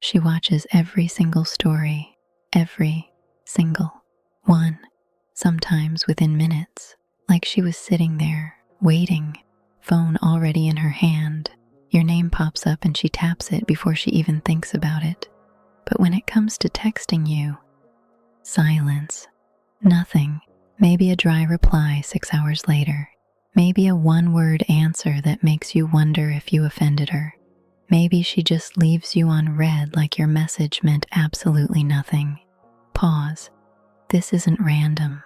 She watches every single story, every single one, sometimes within minutes, like she was sitting there, waiting, phone already in her hand. Your name pops up and she taps it before she even thinks about it. But when it comes to texting you, silence, nothing, maybe a dry reply 6 hours later, maybe a one-word answer that makes you wonder if you offended her. Maybe she just leaves you on read like your message meant absolutely nothing. Pause. This isn't random,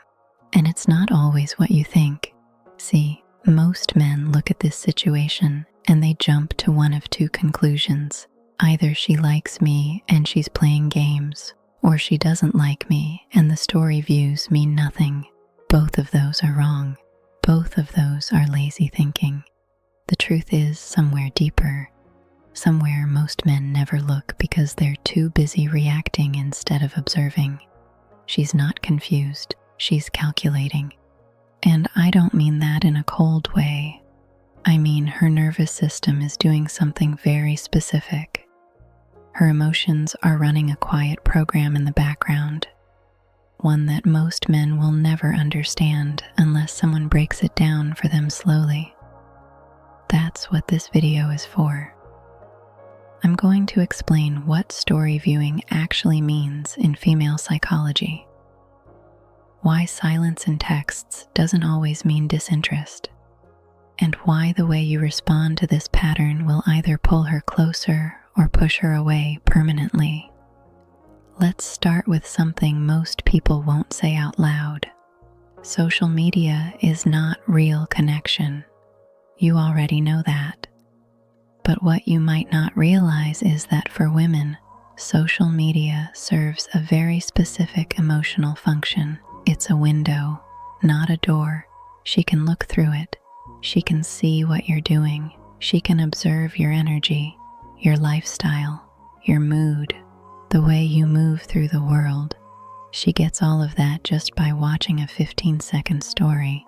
and it's not always what you think. See, most men look at this situation and they jump to one of two conclusions. Either she likes me and she's playing games, or she doesn't like me and the story views mean nothing. Both of those are wrong. Both of those are lazy thinking. The truth is somewhere deeper, somewhere most men never look because they're too busy reacting instead of observing. She's not confused, she's calculating. And I don't mean that in a cold way. I mean her nervous system is doing something very specific. Her emotions are running a quiet program in the background, one that most men will never understand unless someone breaks it down for them slowly. That's what this video is for. I'm going to explain what story viewing actually means in female psychology, why silence in texts doesn't always mean disinterest, and why the way you respond to this pattern will either pull her closer or push her away permanently. Let's start with something most people won't say out loud. Social media is not real connection. You already know that. But what you might not realize is that for women, social media serves a very specific emotional function. It's a window, not a door. She can look through it. She can see what you're doing. She can observe your energy, your lifestyle, your mood, the way you move through the world. She gets all of that just by watching a 15-second story.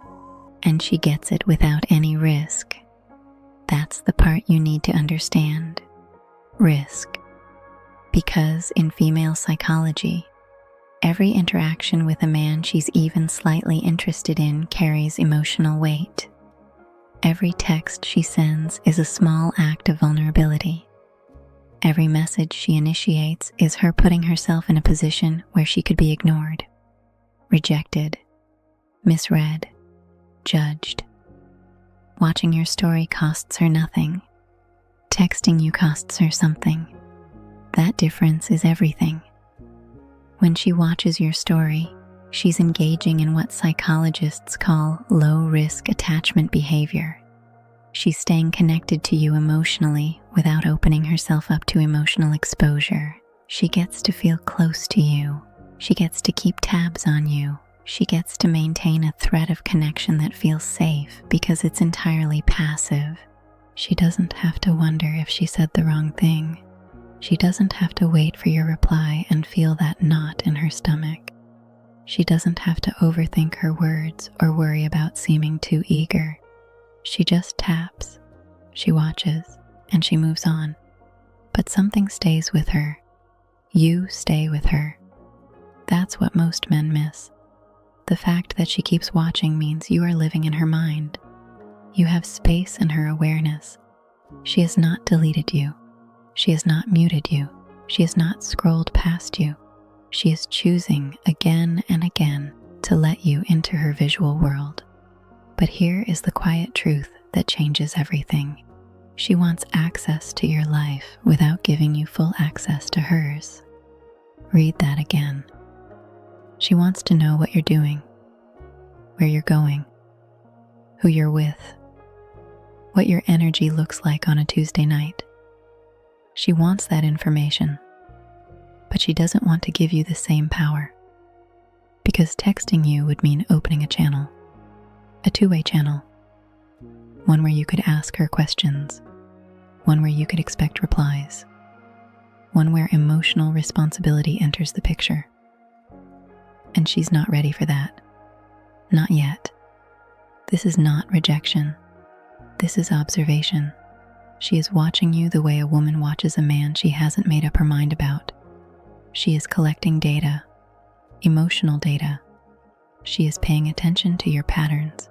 And she gets it without any risk. That's the part you need to understand. Risk. Because in female psychology, every interaction with a man she's even slightly interested in carries emotional weight. Every text she sends is a small act of vulnerability. Every message she initiates is her putting herself in a position where she could be ignored, rejected, misread, judged. Watching your story costs her nothing. Texting you costs her something. That difference is everything. When she watches your story, she's engaging in what psychologists call low-risk attachment behavior. She's staying connected to you emotionally without opening herself up to emotional exposure. She gets to feel close to you. She gets to keep tabs on you. She gets to maintain a thread of connection that feels safe because it's entirely passive. She doesn't have to wonder if she said the wrong thing. She doesn't have to wait for your reply and feel that knot in her stomach. She doesn't have to overthink her words or worry about seeming too eager. She just taps, she watches, and she moves on. But something stays with her. You stay with her. That's what most men miss. The fact that she keeps watching means you are living in her mind. You have space in her awareness. She has not deleted you. She has not muted you. She has not scrolled past you. She is choosing again and again to let you into her visual world. But here is the quiet truth that changes everything. She wants access to your life without giving you full access to hers. Read that again. She wants to know what you're doing, where you're going, who you're with, what your energy looks like on a Tuesday night. She wants that information, but she doesn't want to give you the same power, because texting you would mean opening a channel, a two-way channel, one where you could ask her questions, one where you could expect replies, one where emotional responsibility enters the picture. And she's not ready for that. Not yet. This is not rejection. This is observation. She is watching you the way a woman watches a man she hasn't made up her mind about. She is collecting data, emotional data. She is paying attention to your patterns,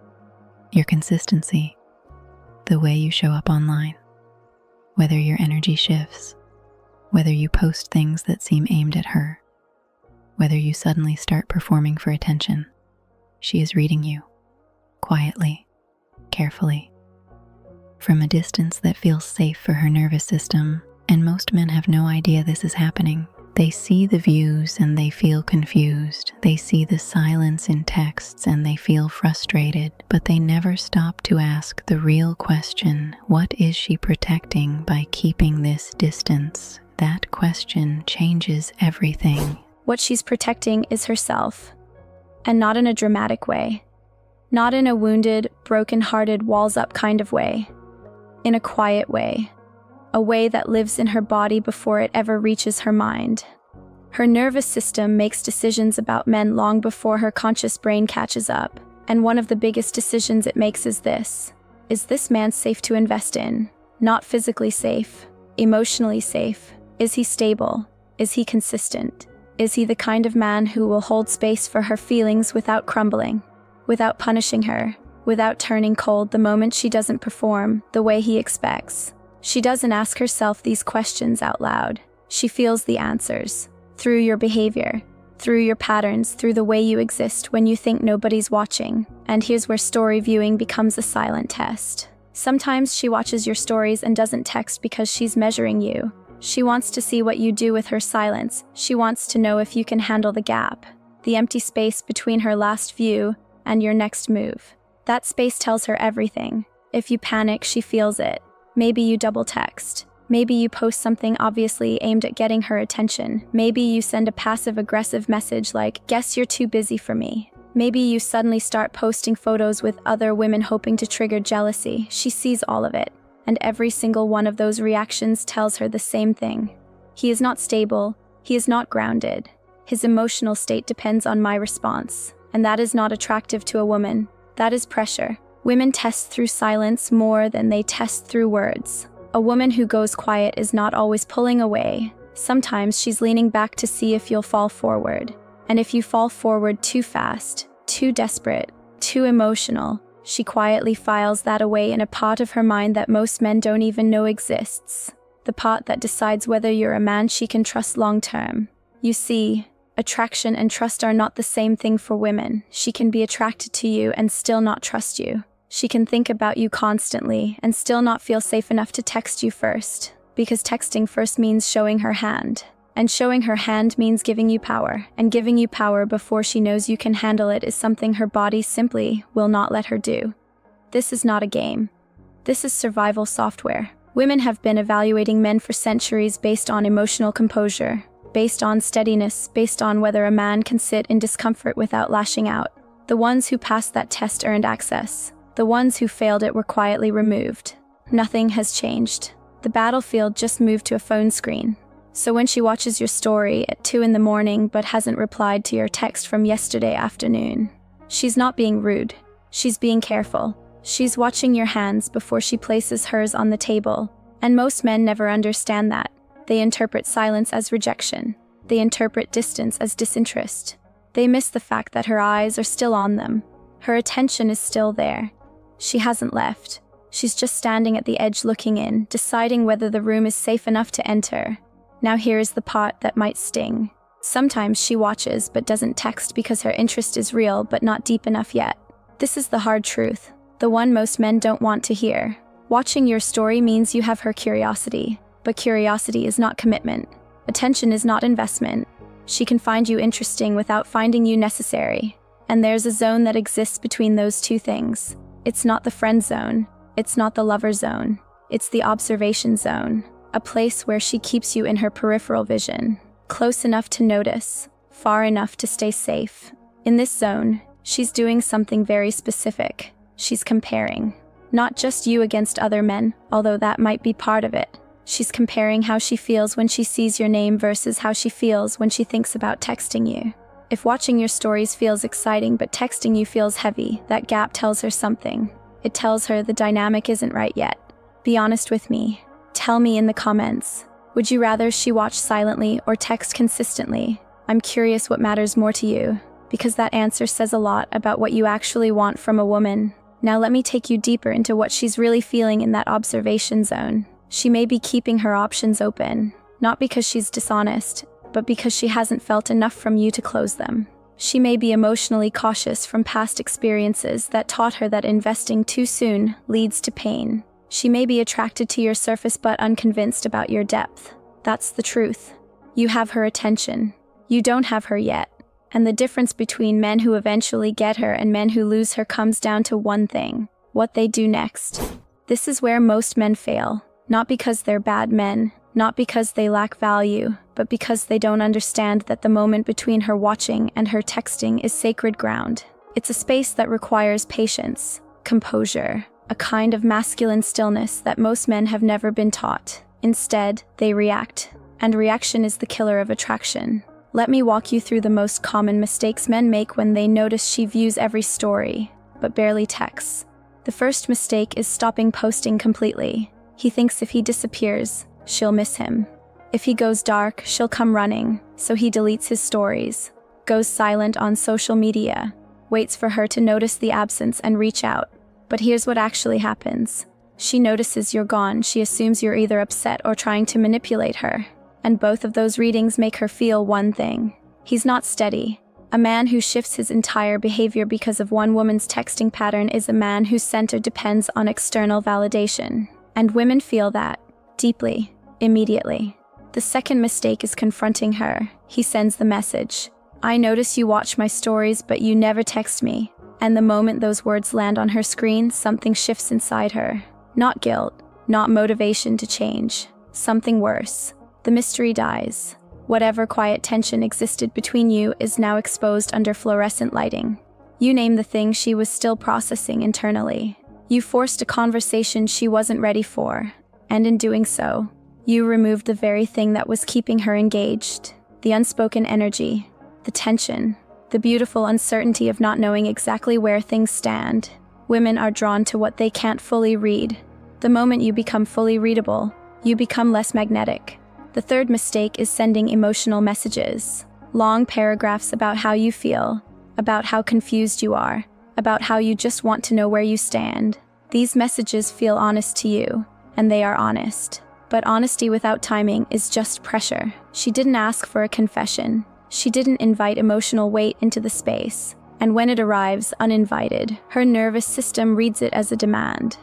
your consistency, the way you show up online, whether your energy shifts, whether you post things that seem aimed at her, whether you suddenly start performing for attention. She is reading you, quietly, carefully, from a distance that feels safe for her nervous system, and most men have no idea this is happening. They see the views and they feel confused. They see the silence in texts and they feel frustrated, but they never stop to ask the real question: what is she protecting by keeping this distance? That question changes everything. What she's protecting is herself, and not in a dramatic way. Not in a wounded, broken-hearted, walls-up kind of way. In a quiet way. A way that lives in her body before it ever reaches her mind. Her nervous system makes decisions about men long before her conscious brain catches up, and one of the biggest decisions it makes is this: is this man safe to invest in? Not physically safe, emotionally safe. Is he stable? Is he consistent? Is he the kind of man who will hold space for her feelings without crumbling, without punishing her, without turning cold the moment she doesn't perform the way he expects? She doesn't ask herself these questions out loud. She feels the answers. Through your behavior, through your patterns, through the way you exist when you think nobody's watching. And here's where story viewing becomes a silent test. Sometimes she watches your stories and doesn't text because she's measuring you. She wants to see what you do with her silence. She wants to know if you can handle the gap, the empty space between her last view and your next move. That space tells her everything. If you panic, she feels it. Maybe you double text. Maybe you post something obviously aimed at getting her attention. Maybe you send a passive-aggressive message like, "Guess you're too busy for me." Maybe you suddenly start posting photos with other women hoping to trigger jealousy. She sees all of it, and every single one of those reactions tells her the same thing. He is not stable. He is not grounded. His emotional state depends on my response, and that is not attractive to a woman. That is pressure. Women test through silence more than they test through words. A woman who goes quiet is not always pulling away. Sometimes she's leaning back to see if you'll fall forward. And if you fall forward too fast, too desperate, too emotional, she quietly files that away in a pot of her mind that most men don't even know exists. The pot that decides whether you're a man she can trust long-term. You see, attraction and trust are not the same thing for women. She can be attracted to you and still not trust you. She can think about you constantly and still not feel safe enough to text you first, because texting first means showing her hand. And showing her hand means giving you power, and giving you power before she knows you can handle it is something her body simply will not let her do. This is not a game. This is survival software. Women have been evaluating men for centuries based on emotional composure, based on steadiness, based on whether a man can sit in discomfort without lashing out. The ones who passed that test earned access. The ones who failed it were quietly removed. Nothing has changed. The battlefield just moved to a phone screen. So when she watches your story at 2 in the morning but hasn't replied to your text from yesterday afternoon, she's not being rude. She's being careful. She's watching your hands before she places hers on the table. And most men never understand that. They interpret silence as rejection. They interpret distance as disinterest. They miss the fact that her eyes are still on them. Her attention is still there. She hasn't left. She's just standing at the edge looking in, deciding whether the room is safe enough to enter. Now here is the part that might sting. Sometimes she watches but doesn't text because her interest is real but not deep enough yet. This is the hard truth, the one most men don't want to hear. Watching your story means you have her curiosity, but curiosity is not commitment. Attention is not investment. She can find you interesting without finding you necessary. And there's a zone that exists between those two things. It's not the friend zone. It's not the lover zone. It's the observation zone. A place where she keeps you in her peripheral vision. Close enough to notice. Far enough to stay safe. In this zone, she's doing something very specific. She's comparing. Not just you against other men, although that might be part of it. She's comparing how she feels when she sees your name versus how she feels when she thinks about texting you. If watching your stories feels exciting but texting you feels heavy, that gap tells her something. It tells her the dynamic isn't right yet. Be honest with me. Tell me in the comments. Would you rather she watch silently or text consistently? I'm curious what matters more to you, because that answer says a lot about what you actually want from a woman. Now let me take you deeper into what she's really feeling in that observation zone. She may be keeping her options open, not because she's dishonest, but because she hasn't felt enough from you to close them. She may be emotionally cautious from past experiences that taught her that investing too soon leads to pain. She may be attracted to your surface but unconvinced about your depth. That's the truth. You have her attention. You don't have her yet. And the difference between men who eventually get her and men who lose her comes down to one thing: what they do next. This is where most men fail, not because they're bad men, not because they lack value, but because they don't understand that the moment between her watching and her texting is sacred ground. It's a space that requires patience, composure, a kind of masculine stillness that most men have never been taught. Instead, they react, and reaction is the killer of attraction. Let me walk you through the most common mistakes men make when they notice she views every story, but barely texts. The first mistake is stopping posting completely. He thinks if he disappears, she'll miss him. If he goes dark, she'll come running, so he deletes his stories, goes silent on social media, waits for her to notice the absence and reach out. But here's what actually happens. She notices you're gone, she assumes you're either upset or trying to manipulate her. And both of those readings make her feel one thing: he's not steady. A man who shifts his entire behavior because of one woman's texting pattern is a man whose center depends on external validation. And women feel that, deeply, immediately. The second mistake is confronting her. He sends the message: I notice you watch my stories, but you never text me. And the moment those words land on her screen, something shifts inside her. Not guilt, not motivation to change. Something worse. The mystery dies. Whatever quiet tension existed between you is now exposed under fluorescent lighting. You name the thing she was still processing internally. You forced a conversation she wasn't ready for, and in doing so, you removed the very thing that was keeping her engaged. The unspoken energy, the tension, the beautiful uncertainty of not knowing exactly where things stand. Women are drawn to what they can't fully read. The moment you become fully readable, you become less magnetic. The third mistake is sending emotional messages. Long paragraphs about how you feel, about how confused you are, about how you just want to know where you stand. These messages feel honest to you, and they are honest. But honesty without timing is just pressure. She didn't ask for a confession. She didn't invite emotional weight into the space. And when it arrives uninvited, her nervous system reads it as a demand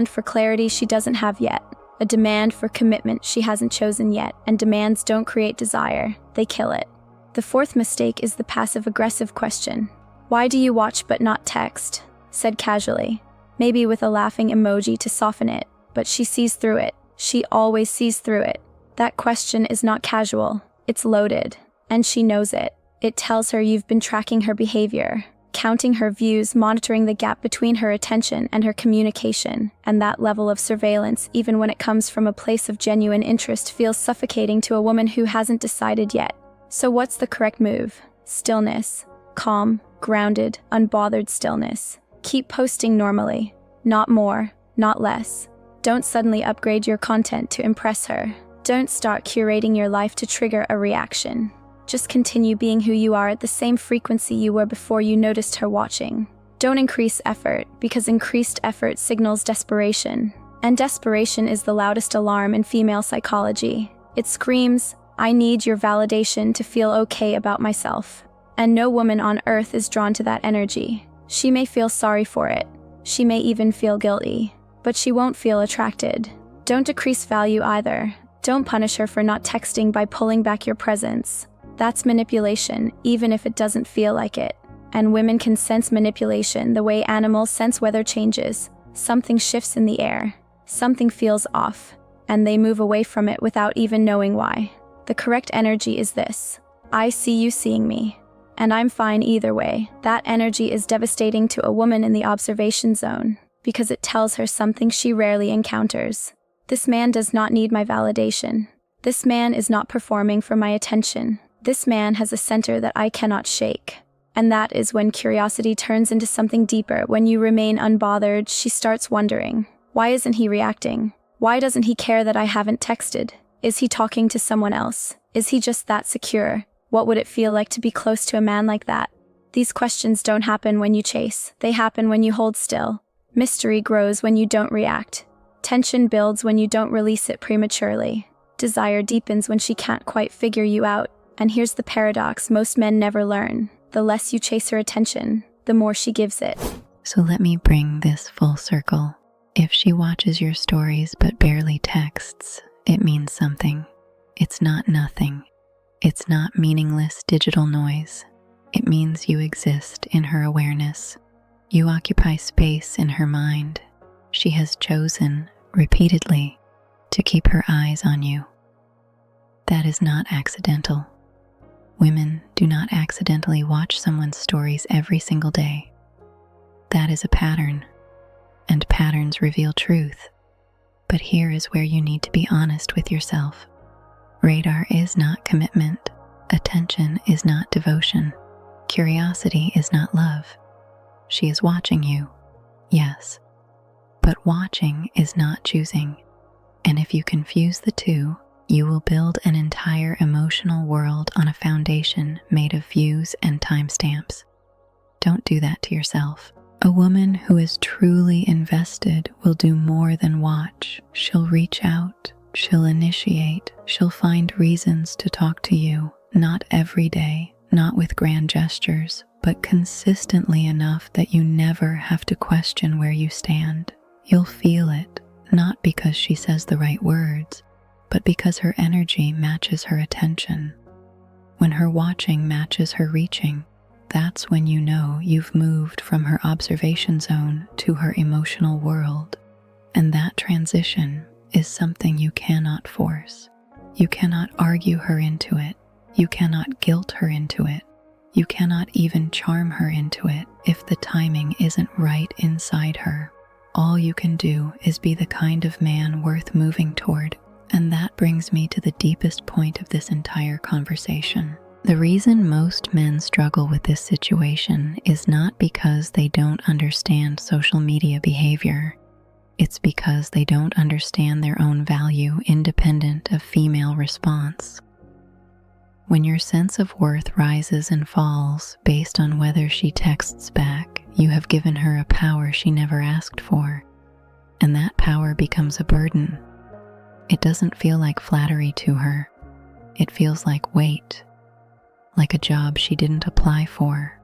for clarity she doesn't have yet. A demand for commitment she hasn't chosen yet, and demands don't create desire, they kill it. The fourth mistake is the passive-aggressive question. Why do you watch but not text? Said casually, maybe with a laughing emoji to soften it, but she sees through it. She always sees through it. That question is not casual, it's loaded, and she knows it. It tells her you've been tracking her behavior, counting her views, monitoring the gap between her attention and her communication, and that level of surveillance, even when it comes from a place of genuine interest, feels suffocating to a woman who hasn't decided yet. So what's the correct move? Stillness. Calm, grounded, unbothered stillness. Keep posting normally. Not more, not less. Don't suddenly upgrade your content to impress her. Don't start curating your life to trigger a reaction. Just continue being who you are at the same frequency you were before you noticed her watching. Don't increase effort, because increased effort signals desperation. And desperation is the loudest alarm in female psychology. It screams, I need your validation to feel okay about myself. And no woman on earth is drawn to that energy. She may feel sorry for it. She may even feel guilty. But she won't feel attracted. Don't decrease value either. Don't punish her for not texting by pulling back your presence. That's manipulation, even if it doesn't feel like it. And women can sense manipulation the way animals sense weather changes. Something shifts in the air. Something feels off. And they move away from it without even knowing why. The correct energy is this: I see you seeing me. And I'm fine either way. That energy is devastating to a woman in the observation zone, because it tells her something she rarely encounters. This man does not need my validation. This man is not performing for my attention. This man has a center that I cannot shake. And that is when curiosity turns into something deeper. When you remain unbothered, she starts wondering, Why isn't he reacting? Why doesn't he care that I haven't texted? Is he talking to someone else? Is he just that secure? What would it feel like to be close to a man like that? These questions don't happen when you chase. They happen when you hold still. Mystery grows when you don't react. Tension builds when you don't release it prematurely. Desire deepens when she can't quite figure you out. And here's the paradox most men never learn. The less you chase her attention, the more she gives it. So let me bring this full circle. If she watches your stories but barely texts, it means something. It's not nothing. It's not meaningless digital noise. It means you exist in her awareness. You occupy space in her mind. She has chosen, repeatedly, to keep her eyes on you. That is not accidental. Women do not accidentally watch someone's stories every single day. That is a pattern, and patterns reveal truth. But here is where you need to be honest with yourself. Radar is not commitment. Attention is not devotion. Curiosity is not love. She is watching you, yes, but watching is not choosing. And if you confuse the two, you will build an entire emotional world on a foundation made of views and timestamps. Don't do that to yourself. A woman who is truly invested will do more than watch. She'll reach out, she'll initiate, she'll find reasons to talk to you, not every day, not with grand gestures, but consistently enough that you never have to question where you stand. You'll feel it, not because she says the right words, but because her energy matches her attention. When her watching matches her reaching, that's when you know you've moved from her observation zone to her emotional world. And that transition is something you cannot force. You cannot argue her into it. You cannot guilt her into it. You cannot even charm her into it if the timing isn't right inside her. All you can do is be the kind of man worth moving toward. And that brings me to the deepest point of this entire conversation. The reason most men struggle with this situation is not because they don't understand social media behavior. It's because they don't understand their own value independent of female response. When your sense of worth rises and falls based on whether she texts back, you have given her a power she never asked for, and that power becomes a burden. It doesn't feel like flattery to her. It feels like weight, like a job she didn't apply for,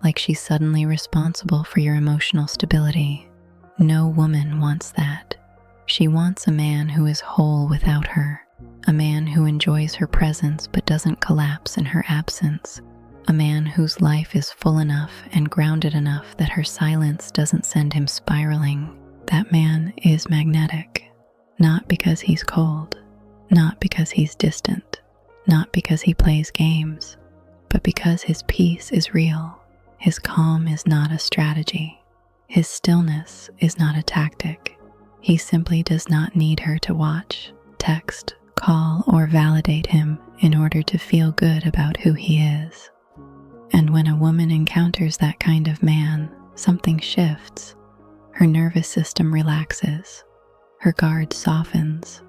like she's suddenly responsible for your emotional stability. No woman wants that. She wants a man who is whole without her, a man who enjoys her presence but doesn't collapse in her absence, a man whose life is full enough and grounded enough that her silence doesn't send him spiraling. That man is magnetic, not because he's cold, not because he's distant, not because he plays games, but because his peace is real. His calm is not a strategy. His stillness is not a tactic. He simply does not need her to watch, text, call, or validate him in order to feel good about who he is. And when a woman encounters that kind of man, something shifts. Her nervous system relaxes. Her guard softens.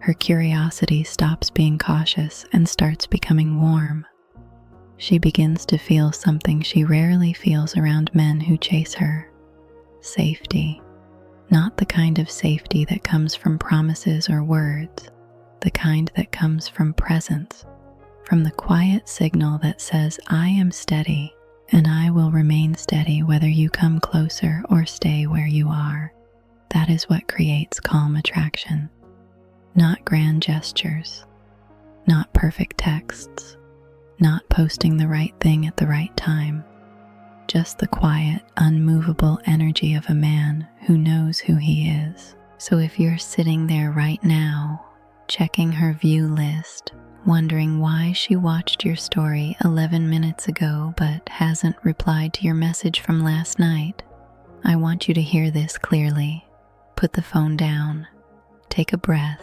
Her curiosity stops being cautious and starts becoming warm. She begins to feel something she rarely feels around men who chase her. Safety. Not the kind of safety that comes from promises or words, the kind that comes from presence, from the quiet signal that says, I am steady, and I will remain steady whether you come closer or stay where you are. That is what creates calm attraction. Not grand gestures, not perfect texts, not posting the right thing at the right time, just the quiet, unmovable energy of a man who knows who he is. So if you're sitting there right now, checking her view list, wondering why she watched your story 11 minutes ago but hasn't replied to your message from last night, I want you to hear this clearly. Put the phone down. Take a breath.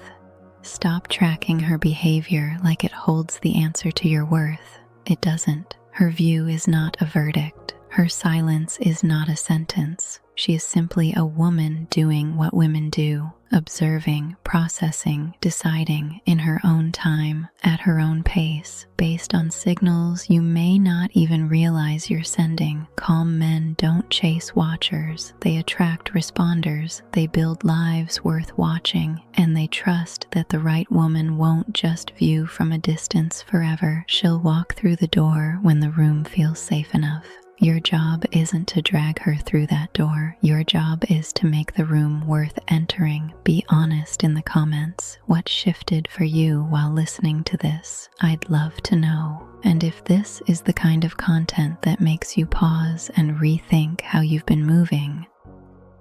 Stop tracking her behavior like it holds the answer to your worth. It doesn't. Her view is not a verdict. Her silence is not a sentence. She is simply a woman doing what women do, observing, processing, deciding in her own time, at her own pace, based on signals you may not even realize you're sending. Calm men don't chase watchers, they attract responders, they build lives worth watching, and they trust that the right woman won't just view from a distance forever. She'll walk through the door when the room feels safe enough. Your job isn't to drag her through that door. Your job is to make the room worth entering. Be honest in the comments. What shifted for you while listening to this? I'd love to know. And if this is the kind of content that makes you pause and rethink how you've been moving,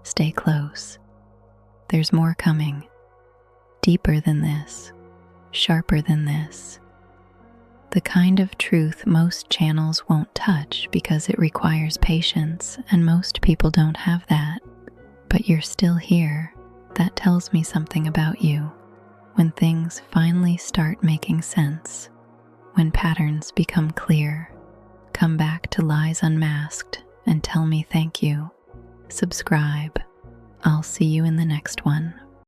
stay close. There's more coming. Deeper than this. Sharper than this. The kind of truth most channels won't touch because it requires patience, and most people don't have that. But you're still here. That tells me something about you. When things finally start making sense, when patterns become clear, come back to Lies Unmasked and tell me thank you. Subscribe. I'll see you in the next one.